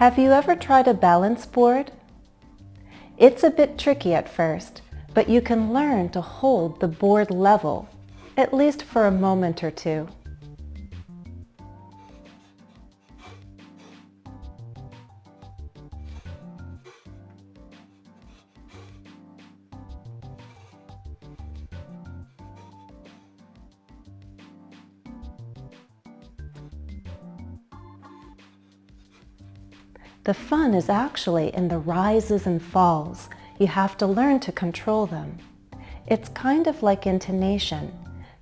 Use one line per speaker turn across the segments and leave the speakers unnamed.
Have you ever tried a balance board? It's a bit tricky at first, but you can learn to hold the board level, at least for a moment or two. The fun is actually in the rises and falls. You have to learn to control them. It's kind of like intonation.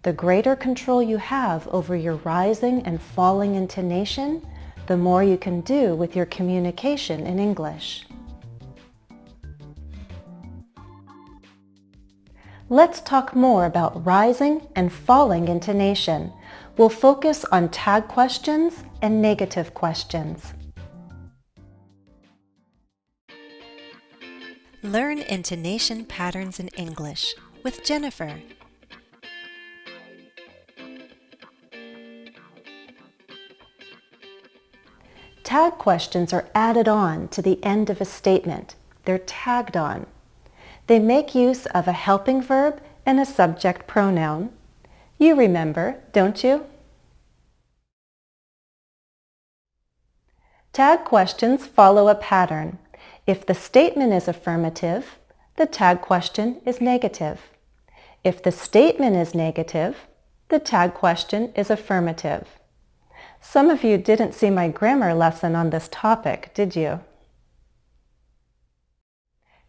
The greater control you have over your rising and falling intonation, the more you can do with your communication in English. Let's talk more about rising and falling intonation. We'll focus on tag questions and negative questions.
Learn intonation patterns in English with Jennifer.
Tag questions are added on to the end of a statement. They're tagged on. They make use of a helping verb and a subject pronoun. You remember, don't you? Tag questions follow a pattern. If the statement is affirmative, the tag question is negative. If the statement is negative, the tag question is affirmative. Some of you didn't see my grammar lesson on this topic, did you?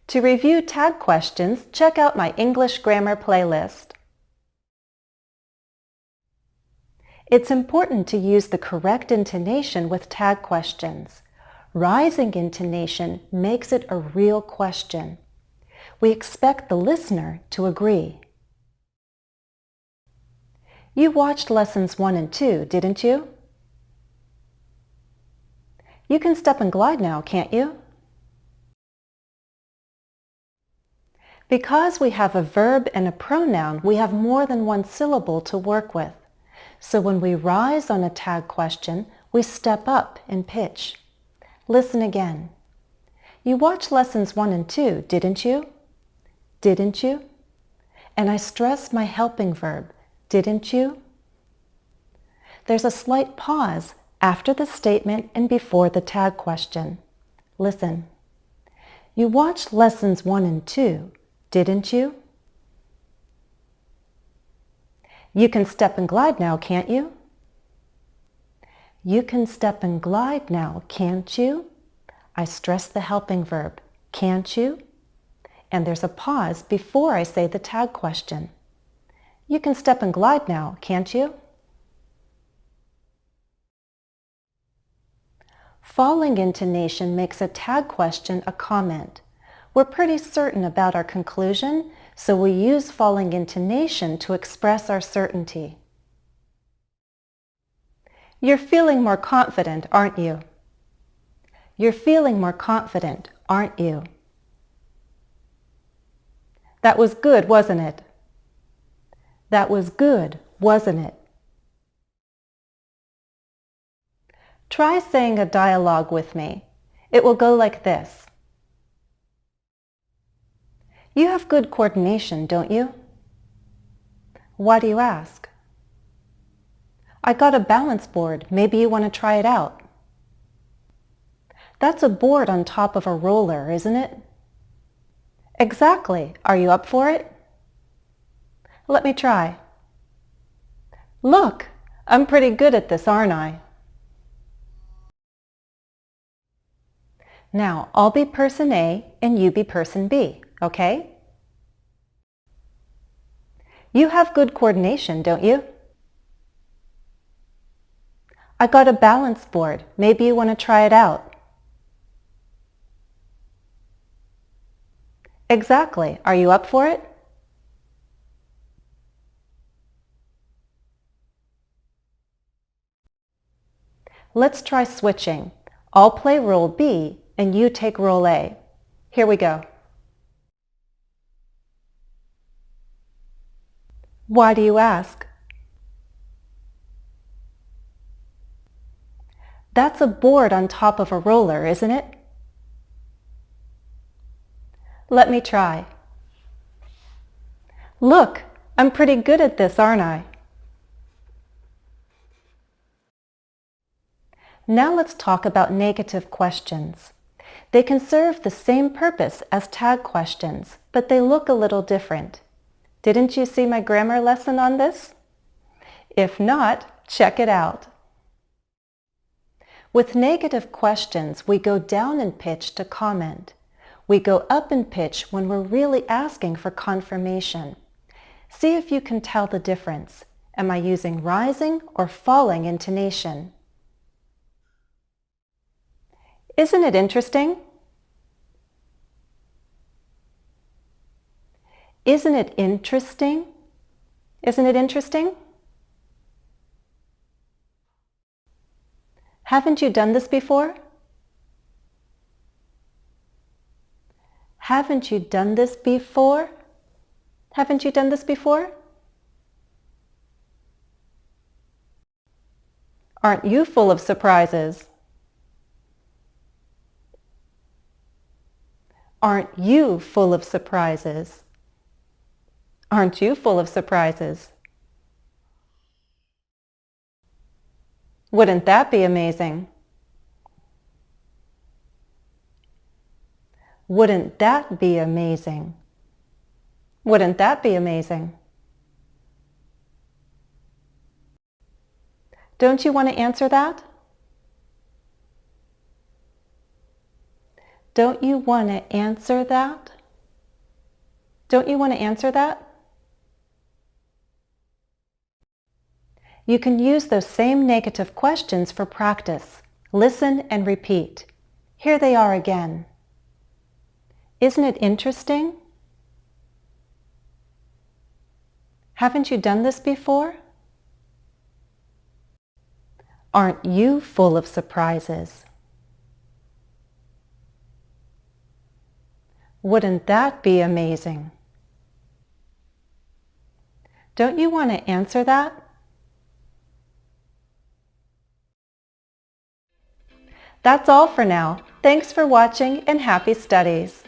To review tag questions, check out my English grammar playlist. It's important to use the correct intonation with tag questions. Rising intonation makes it a real question. We expect the listener to agree. You watched lessons 1 and 2, didn't you? You can step and glide now, can't you? Because we have a verb and a pronoun, we have more than one syllable to work with. So when we rise on a tag question, we step up in pitch. Listen again. You watched lessons 1 and 2, didn't you? Didn't you? And I stress my helping verb, didn't you? There's a slight pause after the statement and before the tag question. Listen. You watched lessons 1 and 2, didn't you? You can step and glide now, can't you? You can step and glide now, can't you? I stress the helping verb, can't you? And there's a pause before I say the tag question. You can step and glide now, can't you? Falling intonation makes a tag question a comment. We're pretty certain about our conclusion, so we use falling intonation to express our certainty. You're feeling more confident, aren't you? You're feeling more confident, aren't you? That was good, wasn't it? That was good, wasn't it? Try saying a dialogue with me. It will go like this. You have good coordination, don't you? Why do you ask? I got a balance board. Maybe you want to try it out. That's a board on top of a roller, isn't it? Exactly. Are you up for it? Let me try. Look, I'm pretty good at this, aren't I? Now, I'll be person A and you be person B, okay? You have good coordination, don't you? I got a balance board. Maybe you want to try it out. Exactly. Are you up for it? Let's try switching. I'll play role B and you take role A. Here we go. Why do you ask? That's a board on top of a roller, isn't it? Let me try. Look, I'm pretty good at this, aren't I? Now let's talk about negative questions. They can serve the same purpose as tag questions, but they look a little different. Didn't you see my grammar lesson on this? If not, check it out. With negative questions, we go down in pitch to comment. We go up in pitch when we're really asking for confirmation. See if you can tell the difference. Am I using rising or falling intonation? Isn't it interesting? Isn't it interesting? Isn't it interesting? Haven't you done this before? Haven't you done this before? Haven't you done this before? Aren't you full of surprises? Aren't you full of surprises? Aren't you full of surprises? Wouldn't that be amazing? Wouldn't that be amazing? Wouldn't that be amazing? Don't you want to answer that? Don't you want to answer that? Don't you want to answer that? You can use those same negative questions for practice. Listen and repeat. Here they are again. Isn't it interesting? Haven't you done this before? Aren't you full of surprises? Wouldn't that be amazing? Don't you want to answer that? That's all for now. Thanks for watching and happy studies.